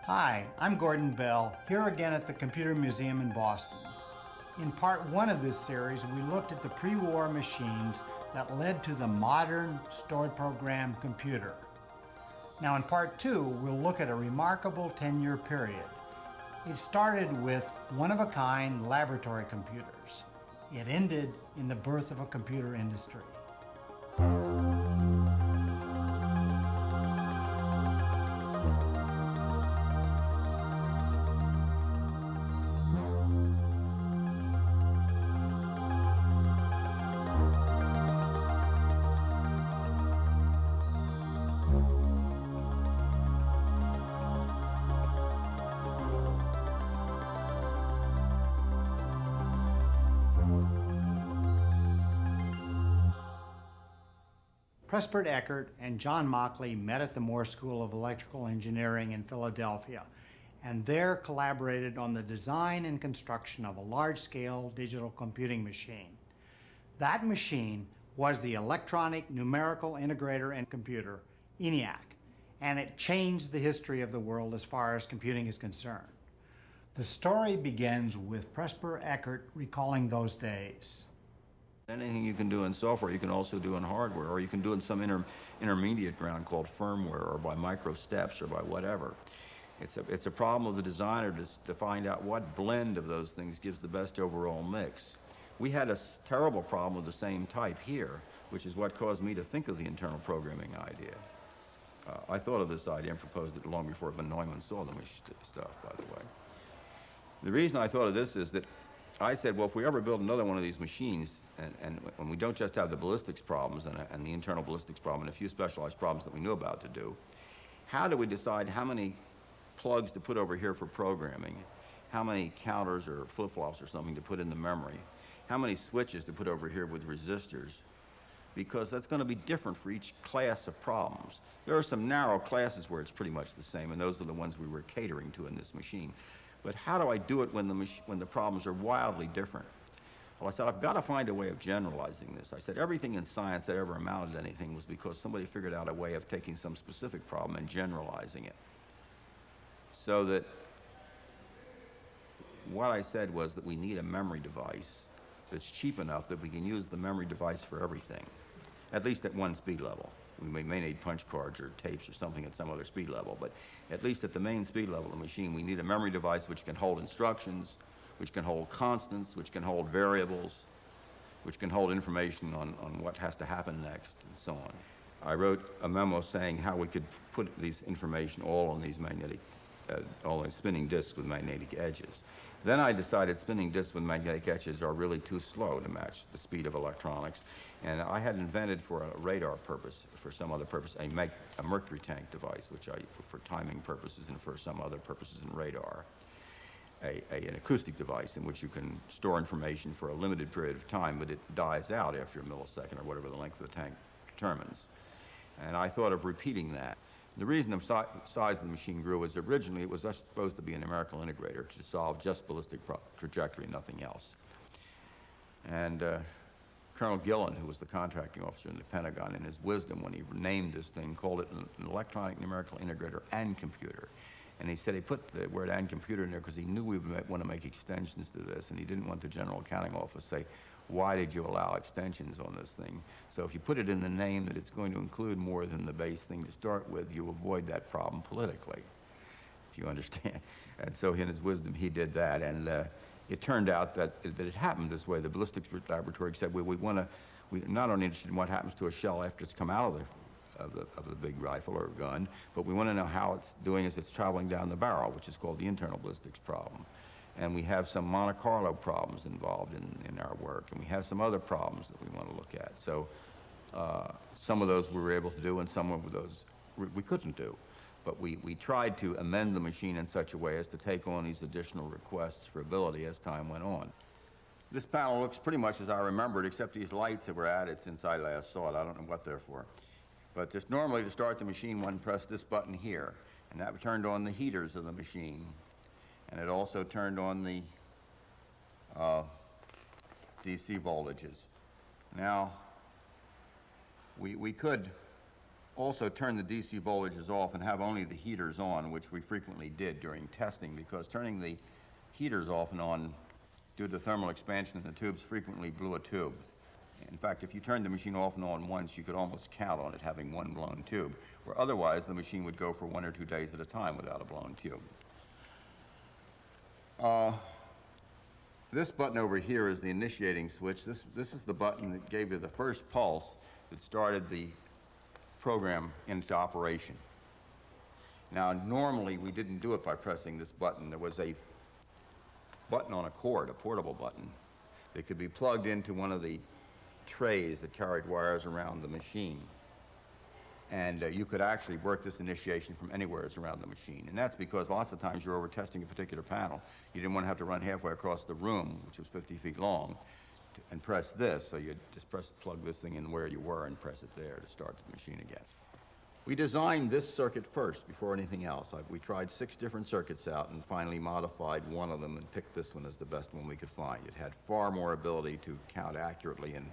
Hi, I'm Gordon Bell, here again at the Computer Museum in Boston. In part one of this series, we looked at the pre-war machines that led to the modern stored program computer. Now in part two, we'll look at a remarkable 10-year period. It started with one-of-a-kind laboratory computers. It ended in the birth of a computer industry. Presper Eckert and John Mockley met at the Moore School of Electrical Engineering in Philadelphia, and there collaborated on the design and construction of a large-scale digital computing machine. That machine was the Electronic Numerical Integrator and Computer, ENIAC, and it changed the history of the world as far as computing is concerned. The story begins with Presper Eckert recalling those days. Anything you can do in software, you can also do in hardware, or you can do in some intermediate ground called firmware, or by micro steps, or by whatever. It's a problem of the designer to find out what blend of those things gives the best overall mix. We had a terrible problem of the same type here, which is what caused me to think of the internal programming idea. I thought of this idea and proposed it long before Von Neumann saw the stuff, by the way. The reason I thought of this is that I said, well, if we ever build another one of these machines, and we don't just have the ballistics problems and the internal ballistics problem and a few specialized problems that we knew about to do, how do we decide how many plugs to put over here for programming, how many counters or flip-flops or something to put in the memory, how many switches to put over here with resistors, because that's going to be different for each class of problems. There are some narrow classes where it's pretty much the same, and those are the ones we were catering to in this machine. But how do I do it when the problems are wildly different? Well, I said, I've got to find a way of generalizing this. I said, everything in science that ever amounted to anything was because somebody figured out a way of taking some specific problem and generalizing it. So that what I said was that we need a memory device that's cheap enough that we can use the memory device for everything, at least at one speed level. We may need punch cards or tapes or something at some other speed level, but at least at the main speed level of the machine, we need a memory device which can hold instructions, which can hold constants, which can hold variables, which can hold information on what has to happen next, and so on. I wrote a memo saying how we could put these information all on these all these spinning disks with magnetic edges. Then I decided spinning disks with magnetic edges are really too slow to match the speed of electronics. And I had invented for a radar purpose, for some other purpose, a mercury tank device, which I, for timing purposes and for some other purposes in radar, an acoustic device in which you can store information for a limited period of time, but it dies out after a millisecond or whatever the length of the tank determines. And I thought of repeating that. The reason the size of the machine grew is originally it was just supposed to be a numerical integrator to solve just ballistic trajectory, nothing else. And Colonel Gillen, who was the contracting officer in the Pentagon, in his wisdom when he named this thing, called it an electronic numerical integrator and computer. And he said he put the word and computer in there because he knew we would want to make extensions to this, and he didn't want the General Accounting Office to say, why did you allow extensions on this thing? So if you put it in the name that it's going to include more than the base thing to start with, you avoid that problem politically, if you understand. And so in his wisdom, he did that, and it turned out that it happened this way. The ballistics laboratory said, we're not only interested in what happens to a shell after it's come out of the big rifle or gun, but we want to know how it's doing as it's traveling down the barrel, which is called the internal ballistics problem. And we have some Monte Carlo problems involved in our work, and we have some other problems that we want to look at. So some of those we were able to do, and some of those we couldn't do. But we tried to amend the machine in such a way as to take on these additional requests for ability as time went on. This panel looks pretty much as I remembered, except these lights that were added since I last saw it. I don't know what they're for. But just normally to start the machine, one pressed this button here, and that turned on the heaters of the machine. And it also turned on the DC voltages. Now, we could also turn the DC voltages off and have only the heaters on, which we frequently did during testing, because turning the heaters off and on due to thermal expansion in the tubes frequently blew a tube. In fact, if you turned the machine off and on once, you could almost count on it having one blown tube, where otherwise the machine would go for 1 or 2 days at a time without a blown tube. This button over here is the initiating switch. This is the button that gave you the first pulse that started the program into operation. Now, normally we didn't do it by pressing this button. There was a button on a cord, a portable button, that could be plugged into one of the trays that carried wires around the machine. And you could actually work this initiation from anywhere around the machine. And that's because lots of times you're over testing a particular panel. You didn't want to have to run halfway across the room, which was 50 feet long, and press this. So you'd just plug this thing in where you were and press it there to start the machine again. We designed this circuit first before anything else. We tried 6 different circuits out and finally modified one of them and picked this one as the best one we could find. It had far more ability to count accurately and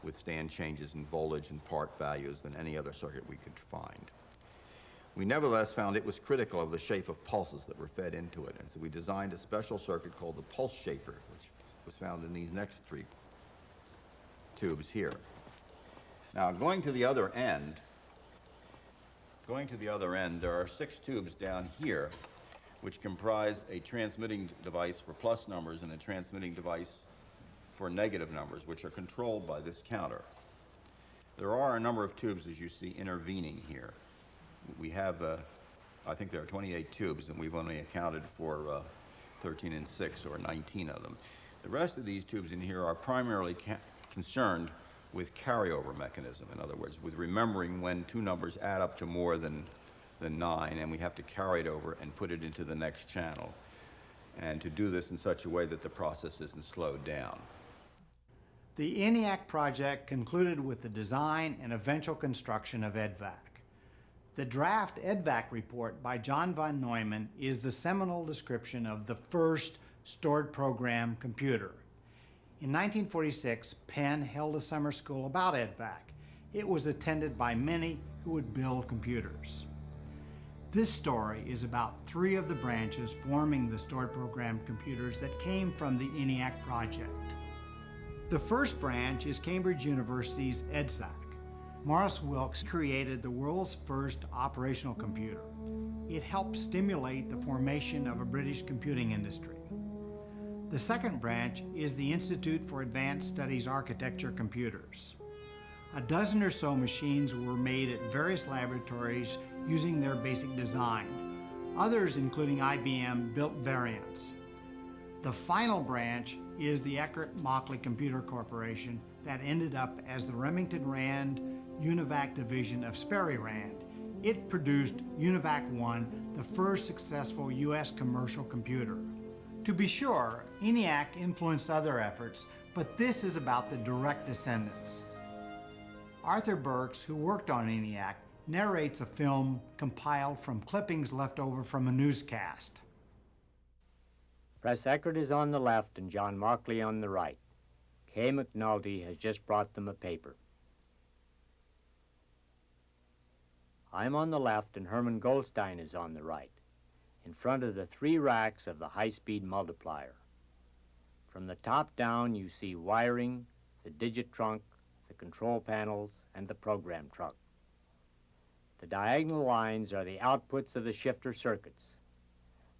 withstand changes in voltage and part values than any other circuit we could find. We nevertheless found it was critical of the shape of pulses that were fed into it, and so we designed a special circuit called the pulse shaper, which was found in these next 3 tubes here. Now, going to the other end, there are 6 tubes down here which comprise a transmitting device for plus numbers and a transmitting device for negative numbers, which are controlled by this counter. There are a number of tubes, as you see, intervening here. We have, I think there are 28 tubes, and we've only accounted for 13 and 6, or 19 of them. The rest of these tubes in here are primarily concerned with carryover mechanism. In other words, with remembering when 2 numbers add up to more than 9, and we have to carry it over and put it into the next channel, and to do this in such a way that the process isn't slowed down. The ENIAC project concluded with the design and eventual construction of EDVAC. The draft EDVAC report by John von Neumann is the seminal description of the first stored program computer. In 1946, Penn held a summer school about EDVAC. It was attended by many who would build computers. This story is about 3 of the branches forming the stored program computers that came from the ENIAC project. The first branch is Cambridge University's EDSAC. Morris Wilks created the world's first operational computer. It helped stimulate the formation of a British computing industry. The second branch is the Institute for Advanced Studies Architecture Computers. A dozen or so machines were made at various laboratories using their basic design. Others, including IBM, built variants. The final branch is the Eckert-Mauchly Computer Corporation that ended up as the Remington Rand UNIVAC division of Sperry Rand. It produced UNIVAC 1, the first successful U.S. commercial computer. To be sure, ENIAC influenced other efforts, but this is about the direct descendants. Arthur Burks, who worked on ENIAC, narrates a film compiled from clippings left over from a newscast. Press Eckert is on the left and John Mauchly on the right. Kay McNulty has just brought them a paper. I'm on the left and Herman Goldstein is on the right, in front of the 3 racks of the high-speed multiplier. From the top down, you see wiring, the digit trunk, the control panels, and the program trunk. The diagonal lines are the outputs of the shifter circuits.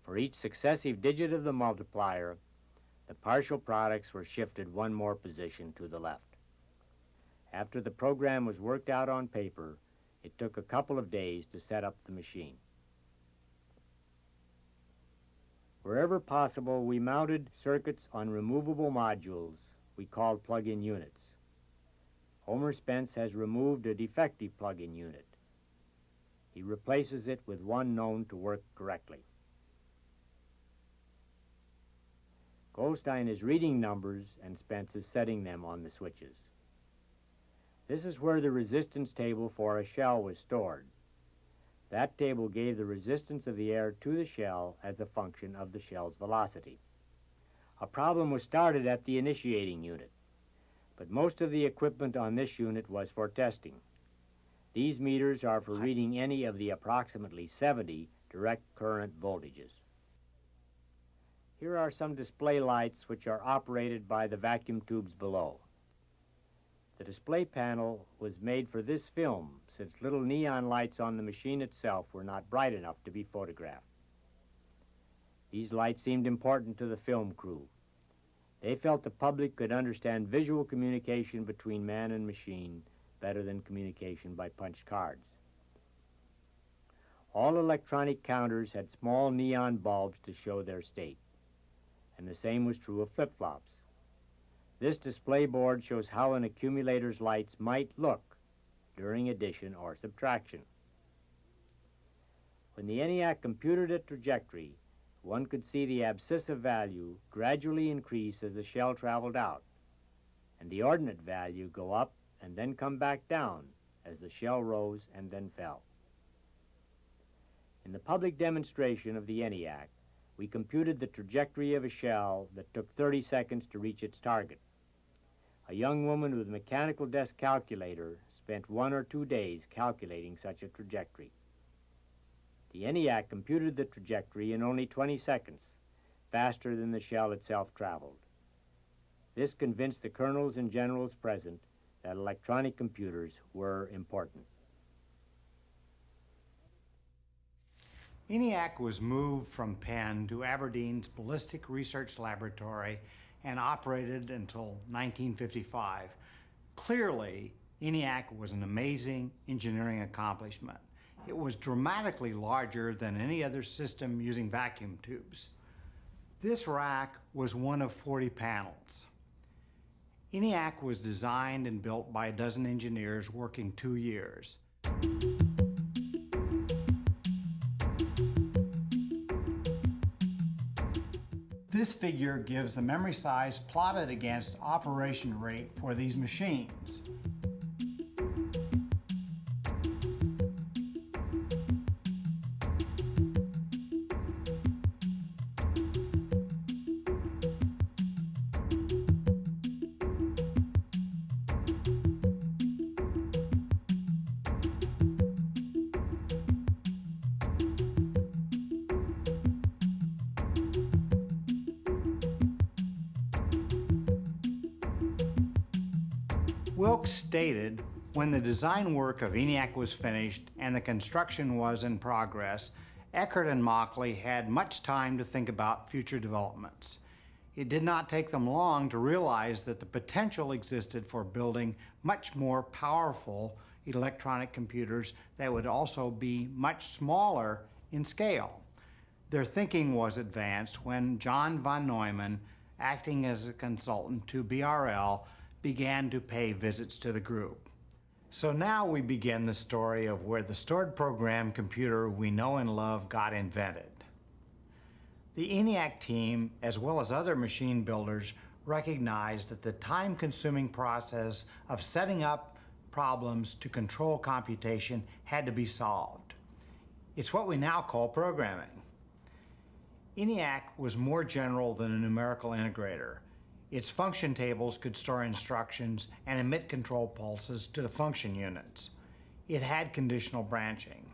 For each successive digit of the multiplier, the partial products were shifted one more position to the left. After the program was worked out on paper, it took a couple of days to set up the machine. Wherever possible, we mounted circuits on removable modules we called plug-in units. Homer Spence has removed a defective plug-in unit. He replaces it with one known to work correctly. Goldstein is reading numbers and Spence is setting them on the switches. This is where the resistance table for a shell was stored. That table gave the resistance of the air to the shell as a function of the shell's velocity. A problem was started at the initiating unit, but most of the equipment on this unit was for testing. These meters are for reading any of the approximately 70 direct current voltages. Here are some display lights which are operated by the vacuum tubes below. The display panel was made for this film, since little neon lights on the machine itself were not bright enough to be photographed. These lights seemed important to the film crew. They felt the public could understand visual communication between man and machine better than communication by punched cards. All electronic counters had small neon bulbs to show their state, and the same was true of flip-flops. This display board shows how an accumulator's lights might look during addition or subtraction. When the ENIAC computed a trajectory, one could see the abscissa value gradually increase as the shell traveled out, and the ordinate value go up and then come back down as the shell rose and then fell. In the public demonstration of the ENIAC, we computed the trajectory of a shell that took 30 seconds to reach its target. A young woman with a mechanical desk calculator spent 1 or 2 days calculating such a trajectory. The ENIAC computed the trajectory in only 20 seconds, faster than the shell itself traveled. This convinced the colonels and generals present that electronic computers were important. ENIAC was moved from Penn to Aberdeen's Ballistic Research Laboratory and operated until 1955. Clearly, ENIAC was an amazing engineering accomplishment. It was dramatically larger than any other system using vacuum tubes. This rack was one of 40 panels. ENIAC was designed and built by a dozen engineers working 2 years. This figure gives the memory size plotted against operation rate for these machines. Wilkes stated, when the design work of ENIAC was finished and the construction was in progress, Eckert and Mockley had much time to think about future developments. It did not take them long to realize that the potential existed for building much more powerful electronic computers that would also be much smaller in scale. Their thinking was advanced when John von Neumann, acting as a consultant to BRL, began to pay visits to the group. So now we begin the story of where the stored program computer we know and love got invented. The ENIAC team, as well as other machine builders, recognized that the time-consuming process of setting up problems to control computation had to be solved. It's what we now call programming. ENIAC was more general than a numerical integrator. Its function tables could store instructions and emit control pulses to the function units. It had conditional branching.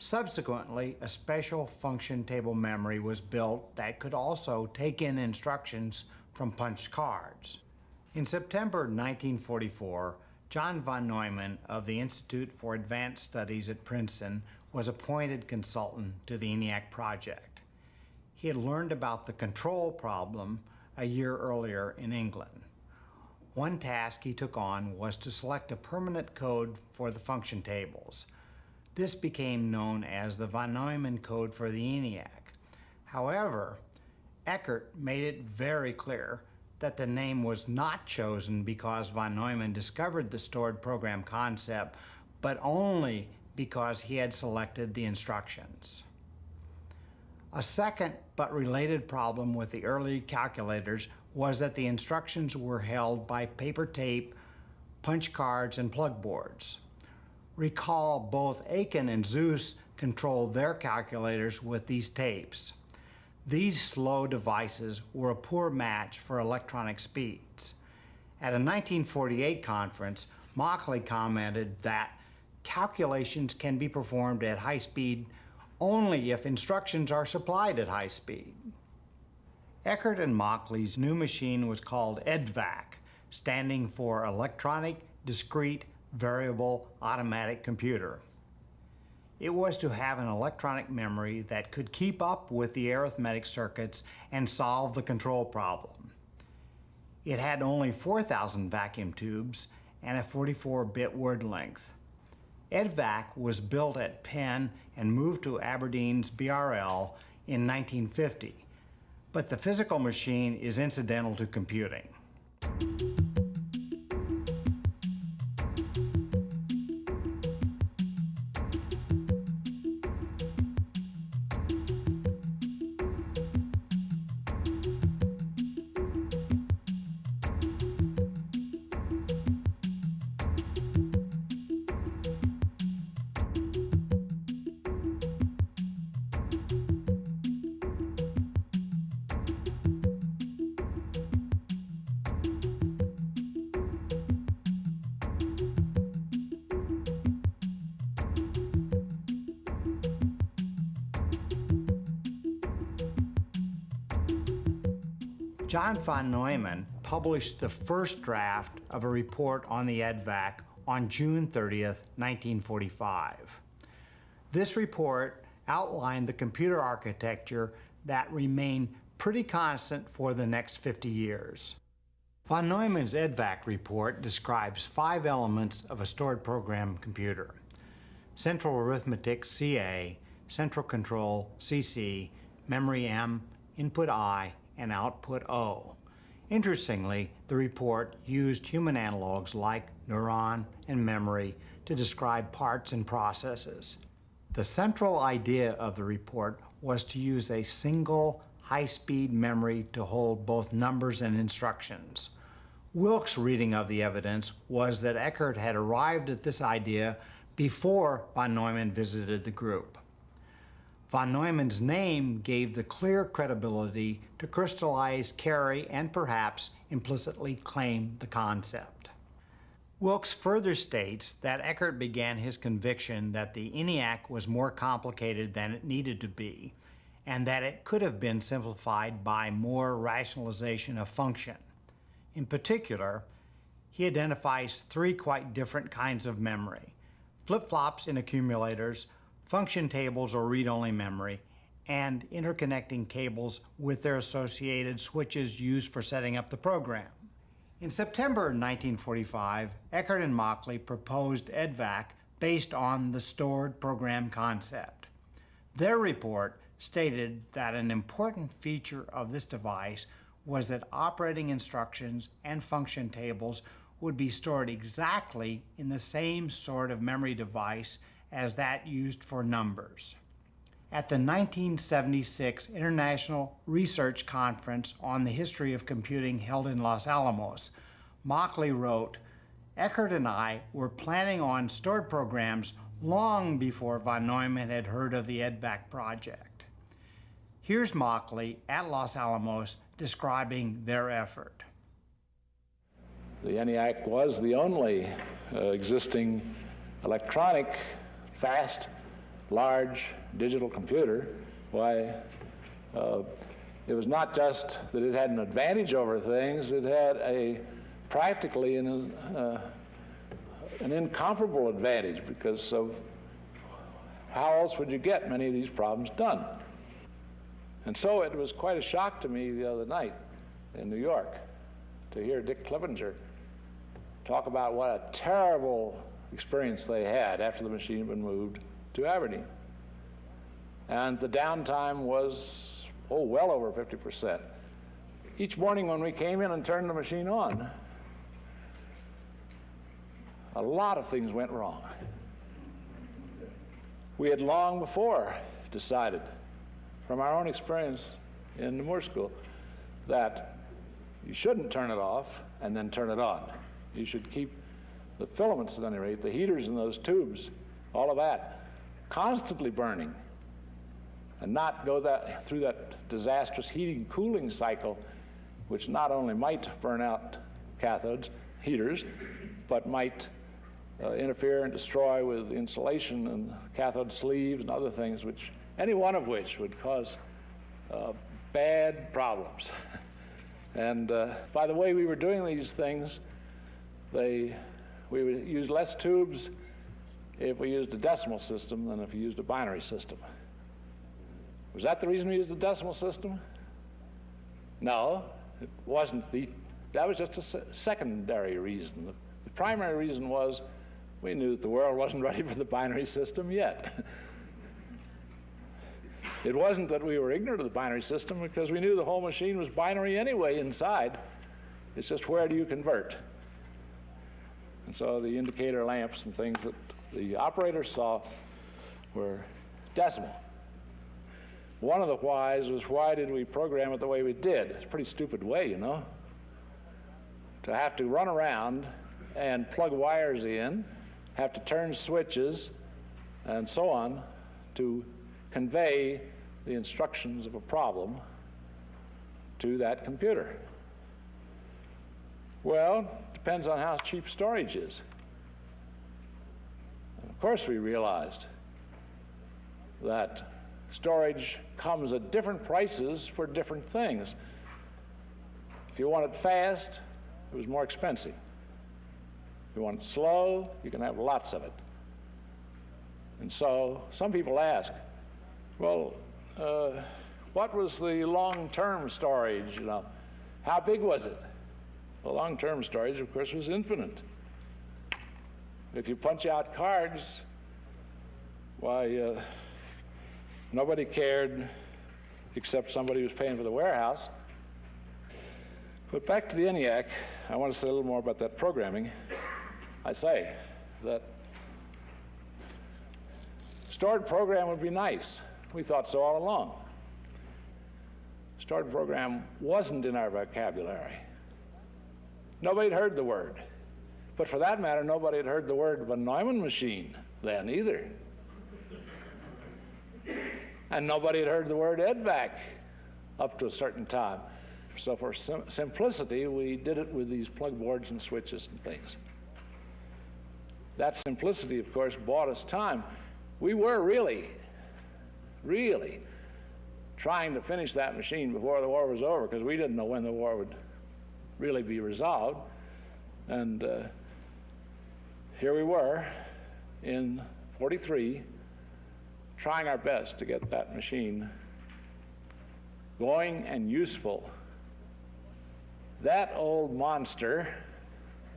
Subsequently, a special function table memory was built that could also take in instructions from punched cards. In September 1944, John von Neumann of the Institute for Advanced Studies at Princeton was appointed consultant to the ENIAC project. He had learned about the control problem a year earlier in England. One task he took on was to select a permanent code for the function tables. This became known as the von Neumann code for the ENIAC. However, Eckert made it very clear that the name was not chosen because von Neumann discovered the stored program concept, but only because he had selected the instructions. A second but related problem with the early calculators was that the instructions were held by paper tape, punch cards, and plug boards. Recall both Aiken and Zeus controlled their calculators with these tapes. These slow devices were a poor match for electronic speeds. At a 1948 conference, Mauchly commented that calculations can be performed at high speed only if instructions are supplied at high speed. Eckert and Mauchly's new machine was called EDVAC, standing for Electronic Discrete Variable Automatic Computer. It was to have an electronic memory that could keep up with the arithmetic circuits and solve the control problem. It had only 4,000 vacuum tubes and a 44-bit word length. EDVAC was built at Penn and moved to Aberdeen's BRL in 1950, but the physical machine is incidental to computing. John von Neumann published the first draft of a report on the EDVAC on June 30th, 1945. This report outlined the computer architecture that remained pretty constant for the next 50 years. Von Neumann's EDVAC report describes 5 elements of a stored program computer: central arithmetic, CA, central control, CC, memory M, input I, and output O. Interestingly, the report used human analogs like neuron and memory to describe parts and processes. The central idea of the report was to use a single high-speed memory to hold both numbers and instructions. Wilkes' reading of the evidence was that Eckert had arrived at this idea before von Neumann visited the group. Von Neumann's name gave the clear credibility to crystallize, carry, and perhaps implicitly claim the concept. Wilkes further states that Eckert began his conviction that the ENIAC was more complicated than it needed to be, and that it could have been simplified by more rationalization of function. In particular, he identifies 3 quite different kinds of memory: flip-flops in accumulators, function tables or read-only memory, and interconnecting cables with their associated switches used for setting up the program. In September 1945, Eckert and Mauchly proposed EDVAC based on the stored program concept. Their report stated that an important feature of this device was that operating instructions and function tables would be stored exactly in the same sort of memory device as that used for numbers. At the 1976 International Research Conference on the History of Computing held in Los Alamos, Mauchly wrote, "Eckert and I were planning on stored programs long before von Neumann had heard of the EDVAC project." Here's Mauchly at Los Alamos describing their effort. The ENIAC was the only existing electronic, fast, large digital computer. Why, It was not just that it had an advantage over things, it had practically an incomparable advantage, because of how else would you get many of these problems done? And so it was quite a shock to me the other night in New York to hear Dick Clevenger talk about what a terrible experience they had after the machine had been moved to Aberdeen. And the downtime was, well over 50%. Each morning when we came in and turned the machine on, a lot of things went wrong. We had long before decided, from our own experience in the Moore School, that you shouldn't turn it off and then turn it on. You should keep the filaments, at any rate, the heaters in those tubes, all of that, constantly burning, and not go through that disastrous heating-cooling cycle, which not only might burn out cathodes, heaters, but might interfere and destroy with insulation and cathode sleeves and other things, any one of which would cause bad problems. And by the way we were doing these things, we would use less tubes if we used a decimal system than if we used a binary system. Was that the reason we used the decimal system? No, it wasn't. That was just a secondary reason. The primary reason was we knew that the world wasn't ready for the binary system yet. It wasn't that we were ignorant of the binary system, because we knew the whole machine was binary anyway inside. It's just, where do you convert? And so the indicator lamps and things that the operator saw were decimal. One of the whys was, why did we program it the way we did? It's a pretty stupid way, you know, to have to run around and plug wires in, have to turn switches, and so on, to convey the instructions of a problem to that computer. Well, depends on how cheap storage is. And of course, we realized that storage comes at different prices for different things. If you want it fast, it was more expensive. If you want it slow, you can have lots of it. And so some people ask, well, what was the long-term storage, you know? How big was it? The long-term storage, of course, was infinite. If you punch out cards, why, nobody cared except somebody who was paying for the warehouse. But back to the ENIAC, I want to say a little more about that programming. I say that stored program would be nice. We thought so all along. Stored program wasn't in our vocabulary. Nobody had heard the word. But for that matter, nobody had heard the word of a Neumann machine then either. And nobody had heard the word EDVAC up to a certain time. So for simplicity, we did it with these plug boards and switches and things. That simplicity, of course, bought us time. We were really trying to finish that machine before the war was over, because we didn't know when the war would really be resolved. And here we were in '43, trying our best to get that machine going and useful. That old monster,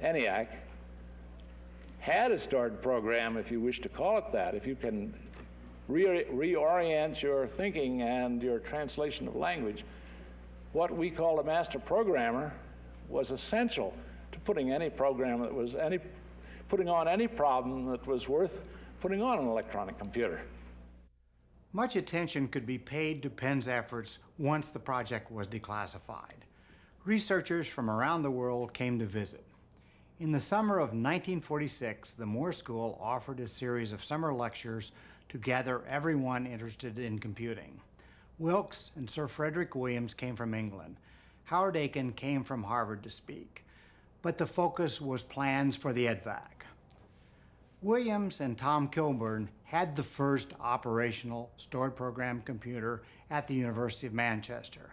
ENIAC, had a stored program, if you wish to call it that. If you can reorient your thinking and your translation of language, what we call a master programmer was essential to putting any program that was putting on any problem that was worth putting on an electronic computer. Much attention could be paid to Penn's efforts once the project was declassified. Researchers from around the world came to visit. In the summer of 1946, the Moore School offered a series of summer lectures to gather everyone interested in computing. Wilkes and Sir Frederick Williams came from England. Howard Aiken came from Harvard to speak. But the focus was plans for the EDVAC. Williams and Tom Kilburn had the first operational stored program computer at the University of Manchester.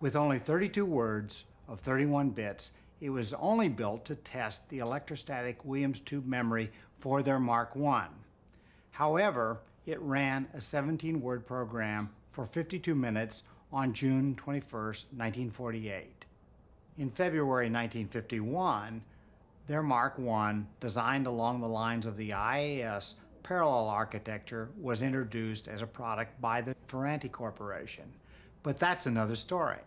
With only 32 words of 31 bits, it was only built to test the electrostatic Williams tube memory for their Mark I. However, it ran a 17-word program for 52 minutes on June 21, 1948. In February 1951, their Mark I, designed along the lines of the IAS parallel architecture, was introduced as a product by the Ferranti Corporation. But that's another story.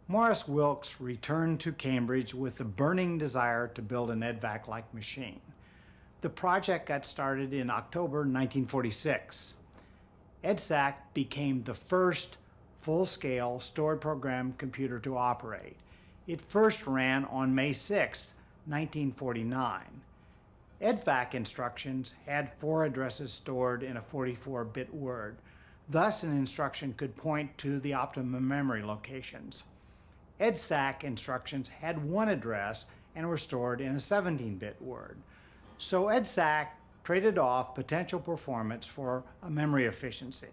Morris Wilks returned to Cambridge with the burning desire to build an EDVAC-like machine. The project got started in October 1946. EDSAC became the first full-scale stored program computer to operate. It first ran on May 6, 1949. EDVAC instructions had 4 addresses stored in a 44-bit word. Thus, an instruction could point to the optimum memory locations. EDSAC instructions had 1 address and were stored in a 17-bit word. So EDSAC traded off potential performance for a memory efficiency.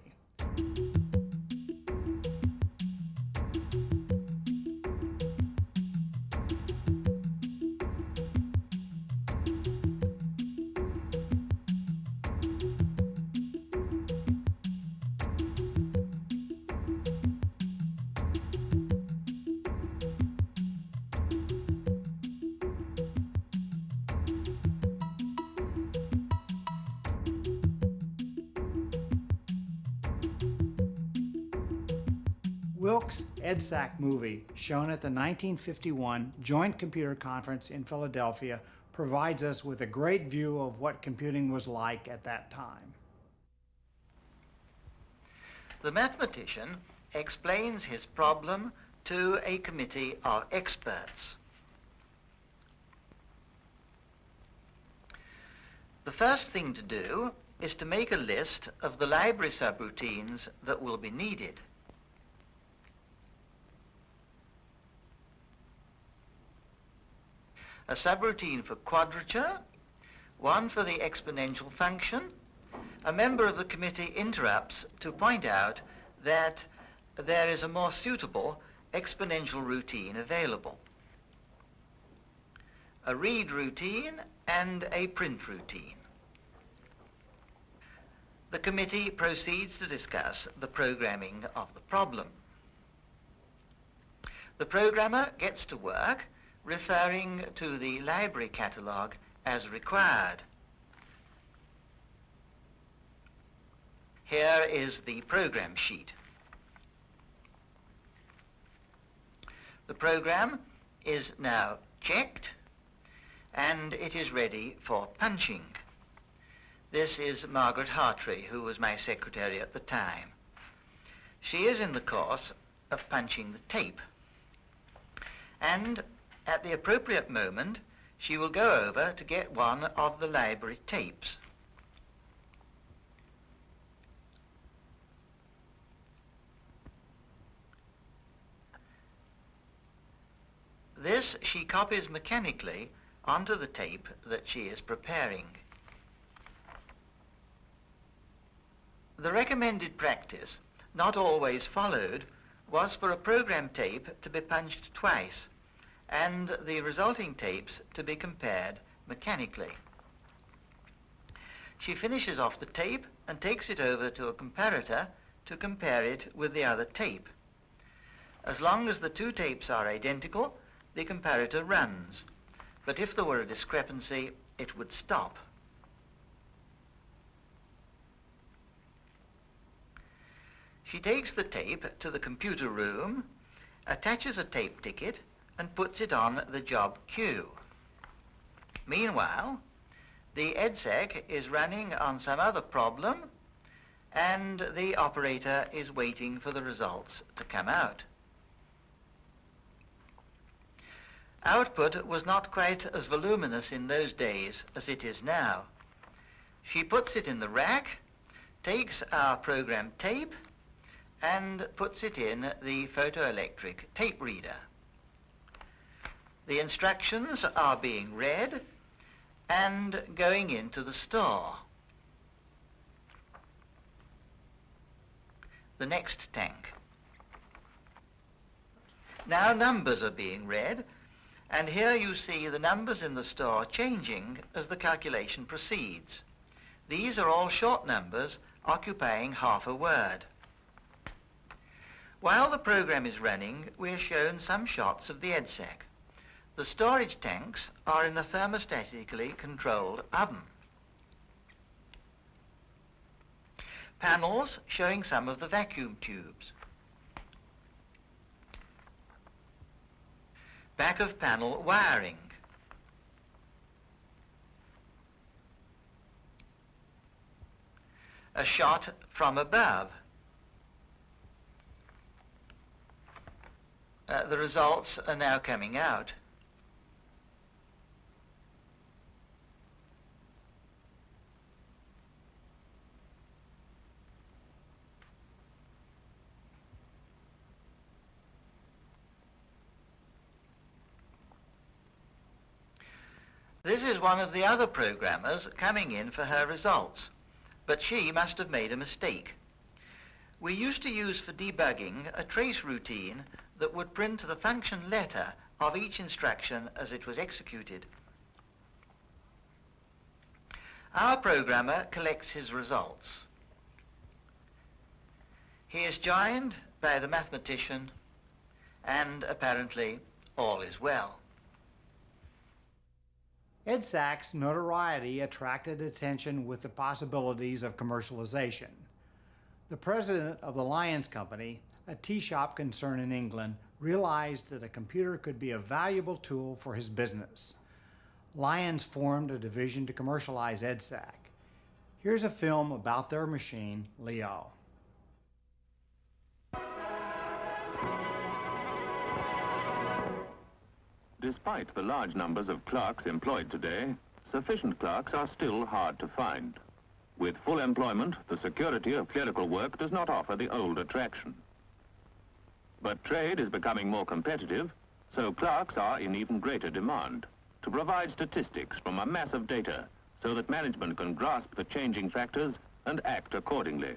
Wilks' EDSAC movie, shown at the 1951 Joint Computer Conference in Philadelphia, provides us with a great view of what computing was like at that time. The mathematician explains his problem to a committee of experts. The first thing to do is to make a list of the library subroutines that will be needed. A subroutine for quadrature, one for the exponential function. A member of the committee interrupts to point out that there is a more suitable exponential routine available. A read routine and a print routine. The committee proceeds to discuss the programming of the problem. The programmer gets to work referring to the library catalogue as required. Here is the program sheet. The program is now checked and it is ready for punching. This is Margaret Hartree, who was my secretary at the time. She is in the course of punching the tape, and at the appropriate moment she will go over to get one of the library tapes. This she copies mechanically onto the tape that she is preparing. The recommended practice, not always followed, was for a program tape to be punched twice and the resulting tapes to be compared mechanically. She finishes off the tape and takes it over to a comparator to compare it with the other tape. As long as the 2 tapes are identical, the comparator runs, but if there were a discrepancy, it would stop. She takes the tape to the computer room, attaches a tape ticket, and puts it on the job queue. Meanwhile, the EDSAC is running on some other problem, and the operator is waiting for the results to come out. Output was not quite as voluminous in those days as it is now. She puts it in the rack, takes our program tape, and puts it in the photoelectric tape reader. The instructions are being read and going into the store. The next tank. Now numbers are being read, and here you see the numbers in the store changing as the calculation proceeds. These are all short numbers occupying half a word. While the program is running, we are shown some shots of the EDSAC. The storage tanks are in the thermostatically controlled oven. Panels showing some of the vacuum tubes. Back of panel wiring. A shot from above. The results are now coming out. This is one of the other programmers coming in for her results, but she must have made a mistake. We used to use for debugging a trace routine that would print the function letter of each instruction as it was executed. Our programmer collects his results. He is joined by the mathematician, and apparently all is well. EDSAC's notoriety attracted attention with the possibilities of commercialization. The president of the Lyons Company, a tea shop concern in England, realized that a computer could be a valuable tool for his business. Lyons formed a division to commercialize EDSAC. Here's a film about their machine, Leo. Despite the large numbers of clerks employed today, sufficient clerks are still hard to find. With full employment, the security of clerical work does not offer the old attraction. But trade is becoming more competitive, so clerks are in even greater demand to provide statistics from a mass of data so that management can grasp the changing factors and act accordingly.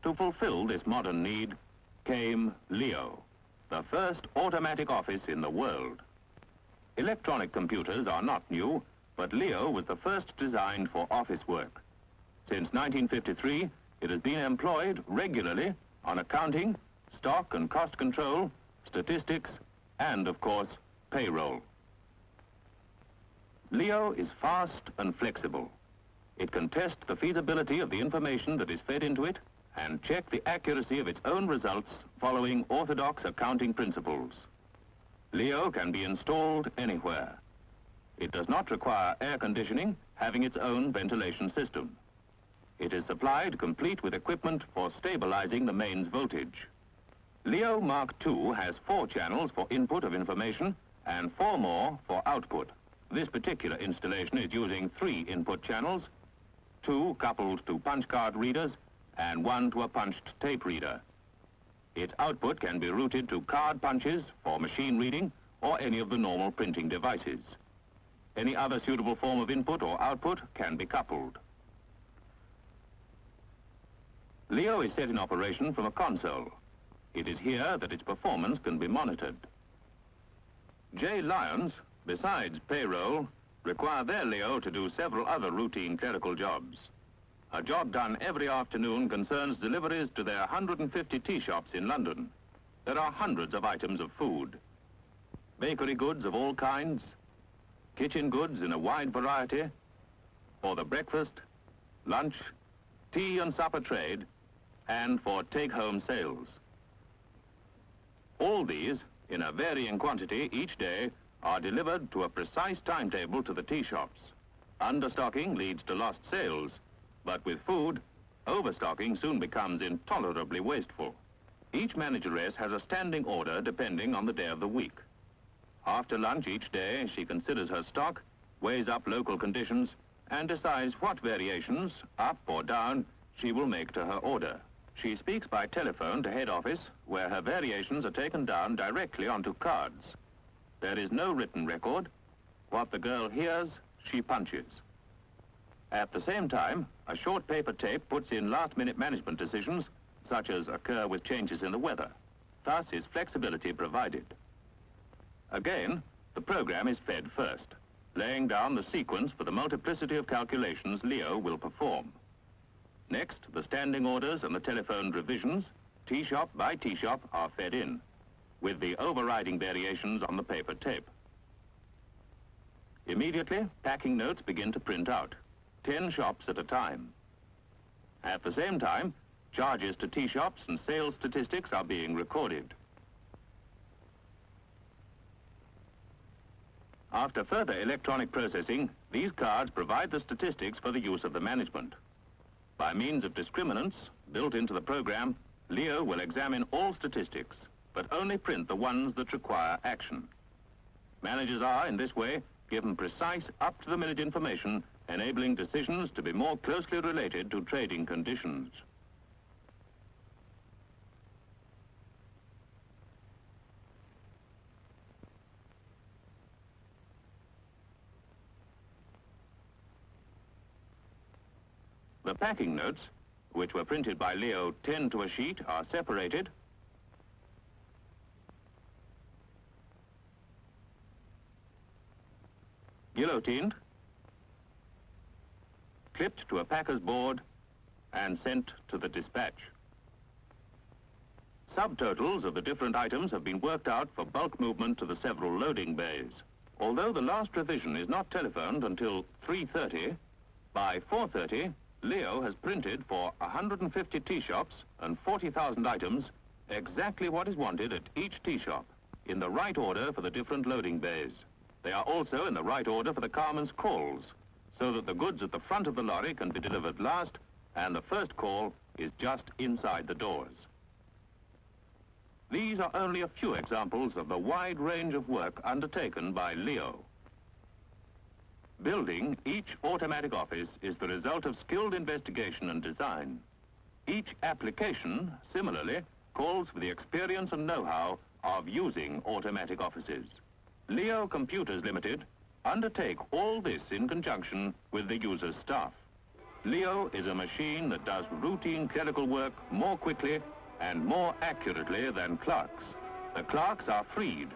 To fulfill this modern need came Leo, the first automatic office in the world. Electronic computers are not new, but Leo was the first designed for office work. Since 1953, it has been employed regularly on accounting, stock and cost control, statistics, and, of course, payroll. Leo is fast and flexible. It can test the feasibility of the information that is fed into it and check the accuracy of its own results following orthodox accounting principles. Leo can be installed anywhere. It does not require air conditioning, having its own ventilation system. It is supplied complete with equipment for stabilizing the mains voltage. Leo Mark II has 4 channels for input of information and 4 more for output. This particular installation is using 3 input channels, 2 coupled to punch card readers and 1 to a punched tape reader. Its output can be routed to card punches for machine reading or any of the normal printing devices. Any other suitable form of input or output can be coupled. Leo is set in operation from a console. It is here that its performance can be monitored. J. Lyons, besides payroll, require their Leo to do several other routine clerical jobs. A job done every afternoon concerns deliveries to their 150 tea shops in London. There are hundreds of items of food. Bakery goods of all kinds, kitchen goods in a wide variety, for the breakfast, lunch, tea and supper trade, and for take-home sales. All these, in a varying quantity each day, are delivered to a precise timetable to the tea shops. Understocking leads to lost sales, but with food, overstocking soon becomes intolerably wasteful. Each manageress has a standing order depending on the day of the week. After lunch each day, she considers her stock, weighs up local conditions, and decides what variations, up or down, she will make to her order. She speaks by telephone to head office, where her variations are taken down directly onto cards. There is no written record. What the girl hears, she punches. At the same time, a short paper tape puts in last-minute management decisions, such as occur with changes in the weather. Thus is flexibility provided. Again, the program is fed first, laying down the sequence for the multiplicity of calculations Leo will perform. Next, the standing orders and the telephoned revisions, T-shop by T-shop, are fed in, with the overriding variations on the paper tape. Immediately, packing notes begin to print out, 10 shops at a time. At the same time, charges to T-shops and sales statistics are being recorded. After further electronic processing, these cards provide the statistics for the use of the management. By means of discriminants built into the program, Leo will examine all statistics, but only print the ones that require action. Managers are, in this way, given precise, up-to-the-minute information, enabling decisions to be more closely related to trading conditions. The packing notes, which were printed by Leo 10 to a sheet, are separated, guillotined, clipped to a packer's board, and sent to the dispatch. Subtotals of the different items have been worked out for bulk movement to the several loading bays. Although the last revision is not telephoned until 3:30, by 4:30, Leo has printed for 150 T-shops and 40,000 items exactly what is wanted at each T-shop, in the right order for the different loading bays. They are also in the right order for the carman's calls, so that the goods at the front of the lorry can be delivered last, and the first call is just inside the doors. These are only a few examples of the wide range of work undertaken by Leo. Building each automatic office is the result of skilled investigation and design. Each application, similarly, calls for the experience and know-how of using automatic offices. Leo Computers Limited undertake all this in conjunction with the user's staff. Leo is a machine that does routine clerical work more quickly and more accurately than clerks. The clerks are freed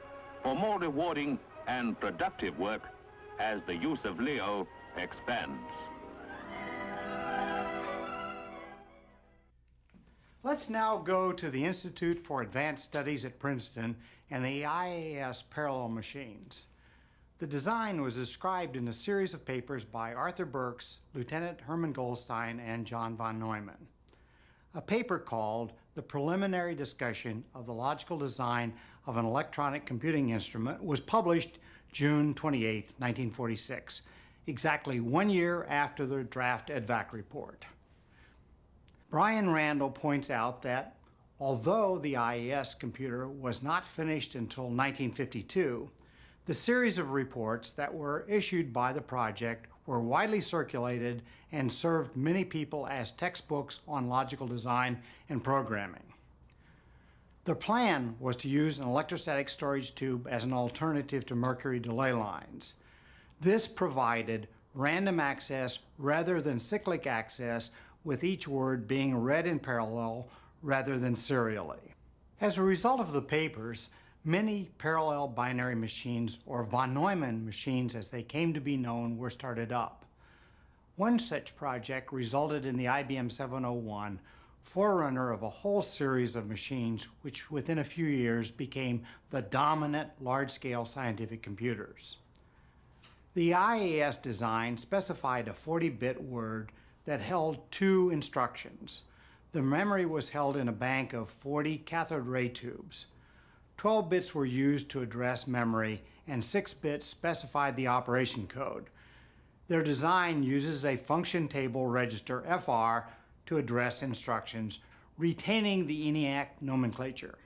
for more rewarding and productive work as the use of Leo expands. Let's now go to the Institute for Advanced Studies at Princeton and the IAS parallel machines. The design was described in a series of papers by Arthur Burks, Lieutenant Herman Goldstein, and John von Neumann. A paper called The Preliminary Discussion of the Logical Design of an Electronic Computing Instrument was published June 28, 1946, exactly 1 year after the draft EDVAC report. Brian Randall points out that although the IAS computer was not finished until 1952, the series of reports that were issued by the project were widely circulated and served many people as textbooks on logical design and programming. The plan was to use an electrostatic storage tube as an alternative to mercury delay lines. This provided random access rather than cyclic access, with each word being read in parallel rather than serially. As a result of the papers, many parallel binary machines, or von Neumann machines as they came to be known, were started up. One such project resulted in the IBM 701, forerunner of a whole series of machines which within a few years became the dominant large-scale scientific computers. The IAS design specified a 40-bit word that held 2 instructions. The memory was held in a bank of 40 cathode ray tubes. 12 bits were used to address memory, and 6 bits specified the operation code. Their design uses a function table register, FR, to address instructions, retaining the ENIAC nomenclature.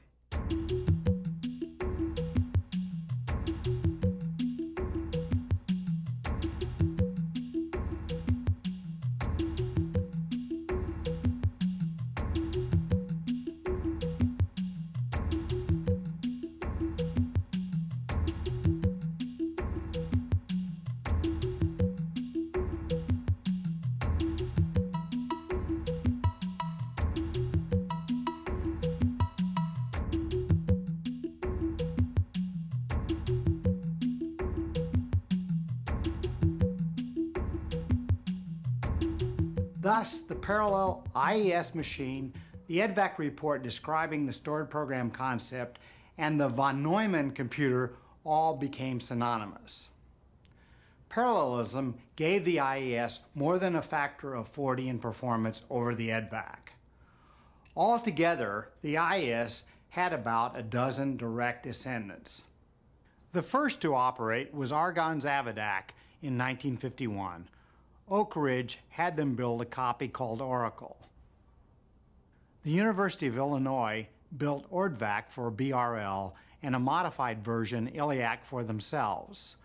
Thus, the parallel IES machine, the EDVAC report describing the stored program concept, and the von Neumann computer all became synonymous. Parallelism gave the IES more than a factor of 40 in performance over the EDVAC. Altogether, the IES had about a dozen direct descendants. The first to operate was Argonne's Avidac in 1951. Oak Ridge had them build a copy called Oracle. The University of Illinois built Ordvac for BRL and a modified version, Iliac, for themselves.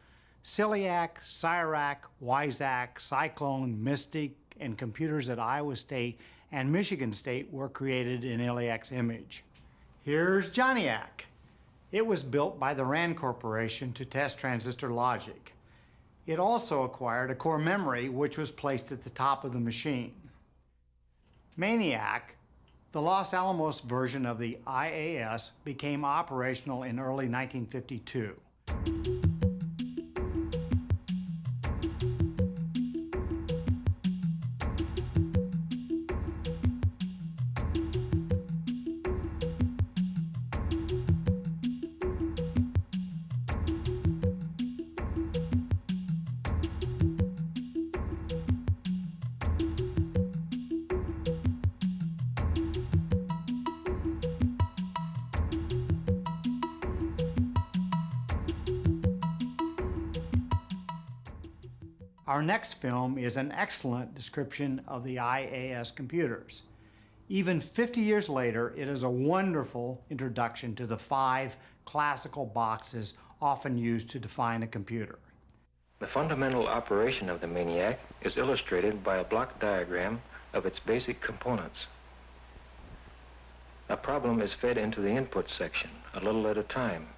Ciliac, Cyrac, Wizac, Cyclone, Mystic, and computers at Iowa State and Michigan State were created in Iliac's image. Here's Johnniac. It was built by the RAND Corporation to test transistor logic. It also acquired a core memory which was placed at the top of the machine. Maniac, the Los Alamos version of the IAS, became operational in early 1952. Our next film is an excellent description of the IAS computers. Even 50 years later, it is a wonderful introduction to the 5 classical boxes often used to define a computer. The fundamental operation of the Maniac is illustrated by a block diagram of its basic components. A problem is fed into the input section, a little at a time.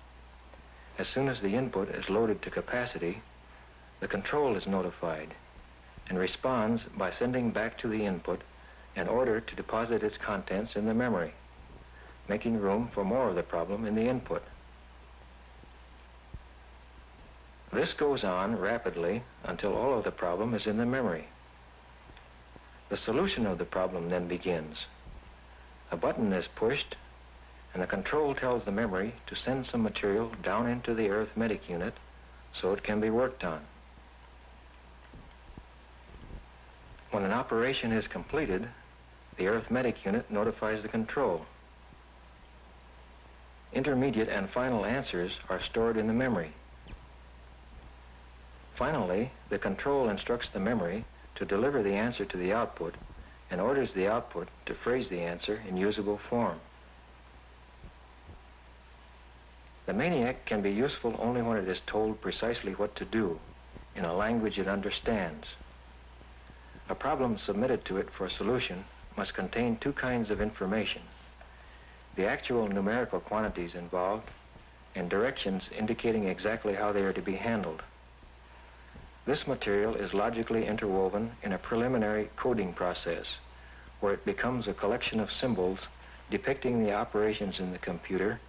As soon as the input is loaded to capacity, the control is notified and responds by sending back to the input an order to deposit its contents in the memory, making room for more of the problem in the input. This goes on rapidly until all of the problem is in the memory. The solution of the problem then begins. A button is pushed and the control tells the memory to send some material down into the arithmetic unit so it can be worked on. When an operation is completed, the arithmetic unit notifies the control. Intermediate and final answers are stored in the memory. Finally, the control instructs the memory to deliver the answer to the output and orders the output to phrase the answer in usable form. The Maniac can be useful only when it is told precisely what to do in a language it understands. A problem submitted to it for solution must contain 2 kinds of information: the actual numerical quantities involved and directions indicating exactly how they are to be handled. This material is logically interwoven in a preliminary coding process where it becomes a collection of symbols depicting the operations in the computer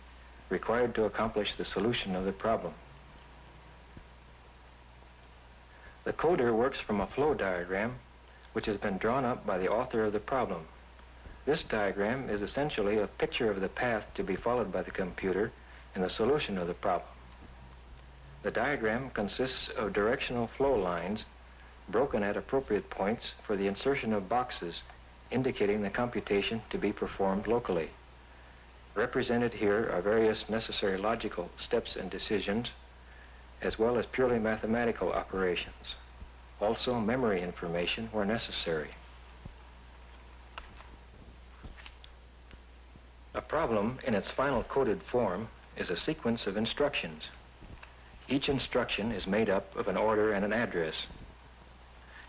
required to accomplish the solution of the problem. The coder works from a flow diagram which has been drawn up by the author of the problem. This diagram is essentially a picture of the path to be followed by the computer in the solution of the problem. The diagram consists of directional flow lines broken at appropriate points for the insertion of boxes indicating the computation to be performed locally. Represented here are various necessary logical steps and decisions, as well as purely mathematical operations. Also, memory information where necessary. A problem in its final coded form is a sequence of instructions. Each instruction is made up of an order and an address.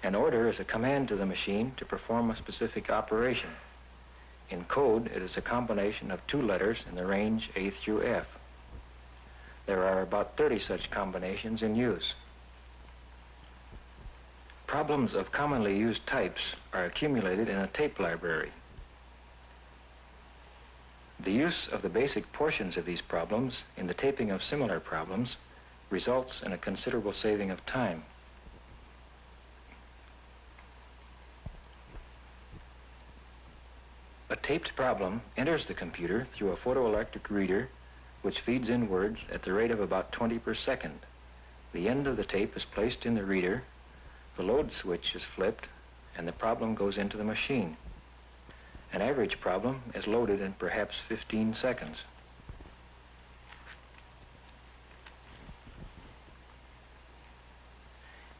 An order is a command to the machine to perform a specific operation. In code, it is a combination of 2 letters in the range A through F. There are about 30 such combinations in use. Problems of commonly used types are accumulated in a tape library. The use of the basic portions of these problems in the taping of similar problems results in a considerable saving of time. A taped problem enters the computer through a photoelectric reader which feeds in words at the rate of about 20 per second. The end of the tape is placed in the reader, the load switch is flipped, and the problem goes into the machine. An average problem is loaded in perhaps 15 seconds.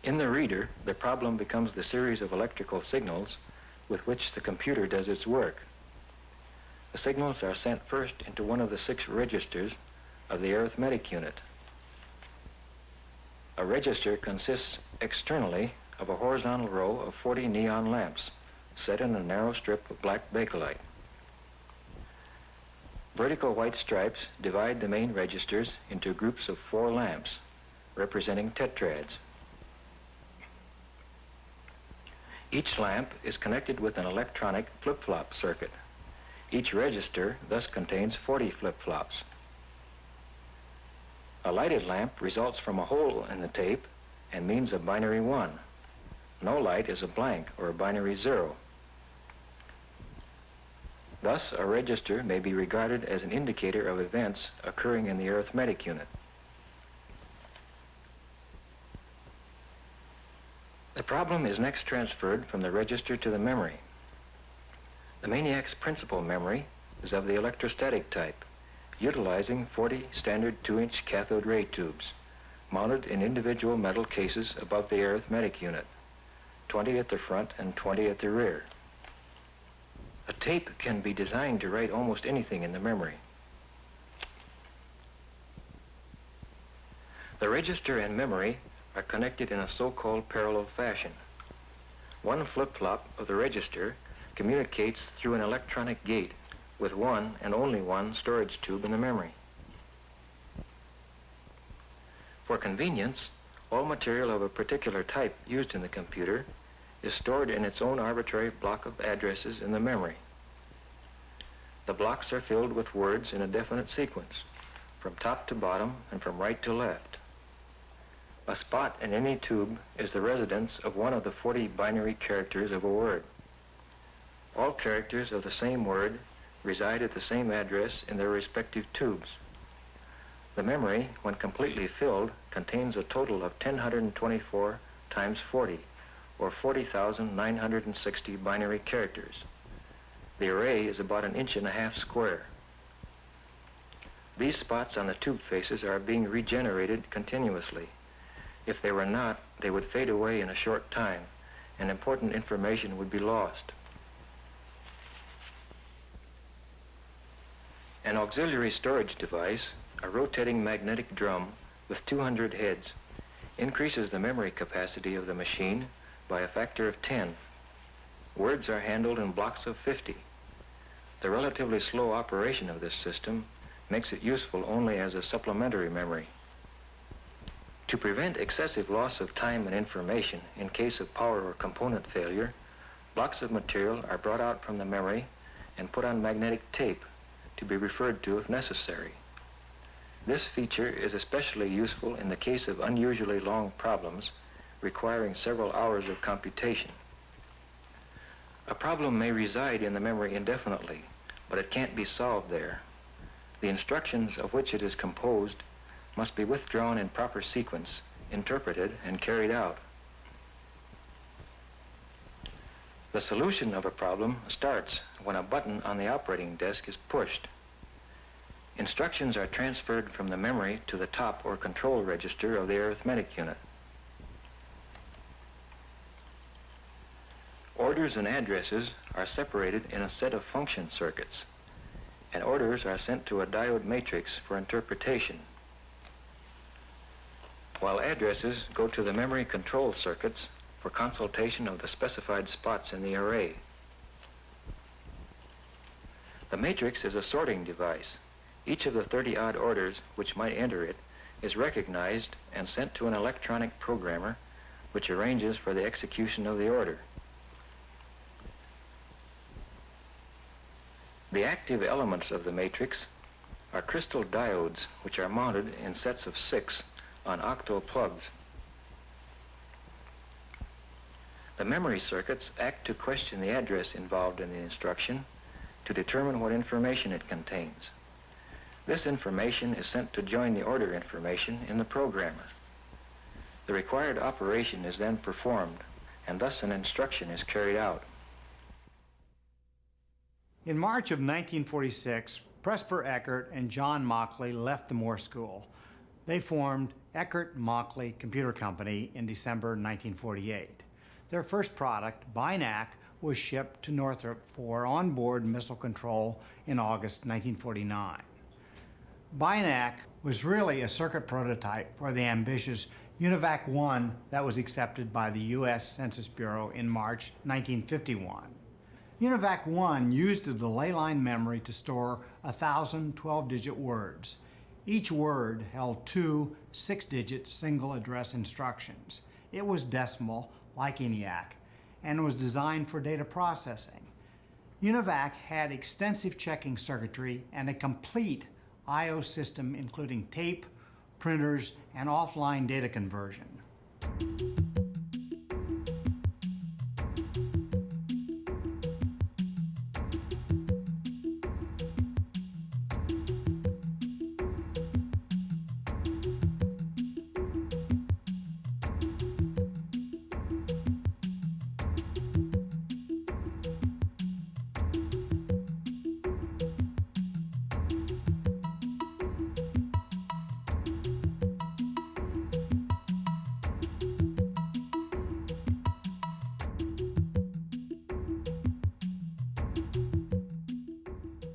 In the reader, the problem becomes the series of electrical signals with which the computer does its work. The signals are sent first into one of the 6 registers of the arithmetic unit. A register consists externally of a horizontal row of 40 neon lamps set in a narrow strip of black bakelite. Vertical white stripes divide the main registers into groups of 4 lamps, representing tetrads. Each lamp is connected with an electronic flip-flop circuit. Each register thus contains 40 flip-flops. A lighted lamp results from a hole in the tape and means a binary 1. No light is a blank or a binary 0. Thus, a register may be regarded as an indicator of events occurring in the arithmetic unit. The problem is next transferred from the register to the memory. The MANIAC's principal memory is of the electrostatic type, utilizing 40 standard 2-inch cathode ray tubes, mounted in individual metal cases above the arithmetic unit, 20 at the front and 20 at the rear. A tape can be designed to write almost anything in the memory. The register and memory are connected in a so-called parallel fashion. One flip-flop of the register communicates through an electronic gate with one and only one storage tube in the memory. For convenience, all material of a particular type used in the computer is stored in its own arbitrary block of addresses in the memory. The blocks are filled with words in a definite sequence, from top to bottom and from right to left. A spot in any tube is the residence of one of the 40 binary characters of a word. All characters of the same word reside at the same address in their respective tubes. The memory, when completely filled, contains a total of 1024 times 40, or 40,960 binary characters. The array is about 1.5 inches square. These spots on the tube faces are being regenerated continuously. If they were not, they would fade away in a short time, and important information would be lost. An auxiliary storage device, a rotating magnetic drum with 200 heads, increases the memory capacity of the machine by a factor of 10. Words are handled in blocks of 50. The relatively slow operation of this system makes it useful only as a supplementary memory. To prevent excessive loss of time and information in case of power or component failure, blocks of material are brought out from the memory and put on magnetic tape to be referred to if necessary. This feature is especially useful in the case of unusually long problems requiring several hours of computation. A problem may reside in the memory indefinitely, but it can't be solved there. The instructions of which it is composed must be withdrawn in proper sequence, interpreted, and carried out. The solution of a problem starts when a button on the operating desk is pushed. Instructions are transferred from the memory to the top or control register of the arithmetic unit. Orders and addresses are separated in a set of function circuits, and orders are sent to a diode matrix for interpretation, while addresses go to the memory control circuits for consultation of the specified spots in the array. The matrix is a sorting device. Each of the 30-odd orders which might enter it is recognized and sent to an electronic programmer which arranges for the execution of the order. The active elements of the matrix are crystal diodes which are mounted in sets of 6 on octal plugs. The memory circuits act to question the address involved in the instruction to determine what information it contains. This information is sent to join the order information in the programmer. The required operation is then performed, and thus an instruction is carried out. In March of 1946, Presper Eckert and John Mockley left the Moore School. They formed Eckert-Mockley Computer Company in December 1948. Their first product, BINAC, was shipped to Northrop for onboard missile control in August 1949. BINAC was really a circuit prototype for the ambitious UNIVAC 1 that was accepted by the U.S. Census Bureau in March 1951. UNIVAC 1 used a delay line memory to store 1,000 12-digit words. Each word held 2 6-digit single address instructions. It was decimal, like ENIAC, and was designed for data processing. UNIVAC had extensive checking circuitry and a complete I/O system including tape, printers, and offline data conversion.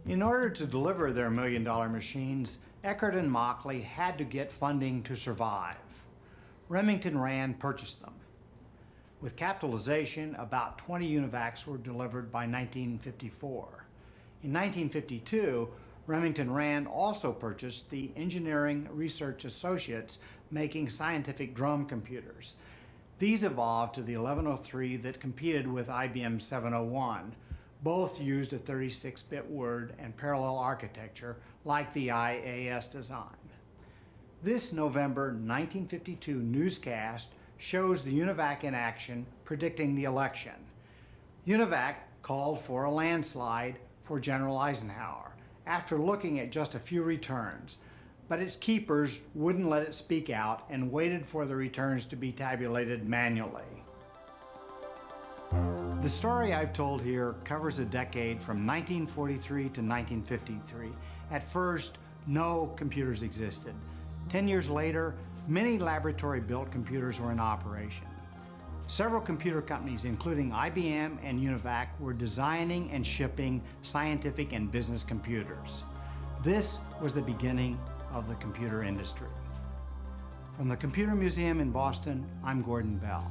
In order to deliver their million-dollar machines, Eckert and Mockley had to get funding to survive. Remington Rand purchased them. With capitalization, about 20 UNIVACs were delivered by 1954. In 1952, Remington Rand also purchased the Engineering Research Associates making scientific drum computers. These evolved to the 1103 that competed with IBM 701. Both used a 36-bit word and parallel architecture like the IAS design. This November 1952 newscast shows the UNIVAC in action predicting the election. UNIVAC called for a landslide for General Eisenhower after looking at just a few returns, but its keepers wouldn't let it speak out and waited for the returns to be tabulated manually. The story I've told here covers a decade from 1943 to 1953. At first, no computers existed. 10 years later, many laboratory-built computers were in operation. Several computer companies, including IBM and UNIVAC, were designing and shipping scientific and business computers. This was the beginning of the computer industry. From the Computer Museum in Boston, I'm Gordon Bell.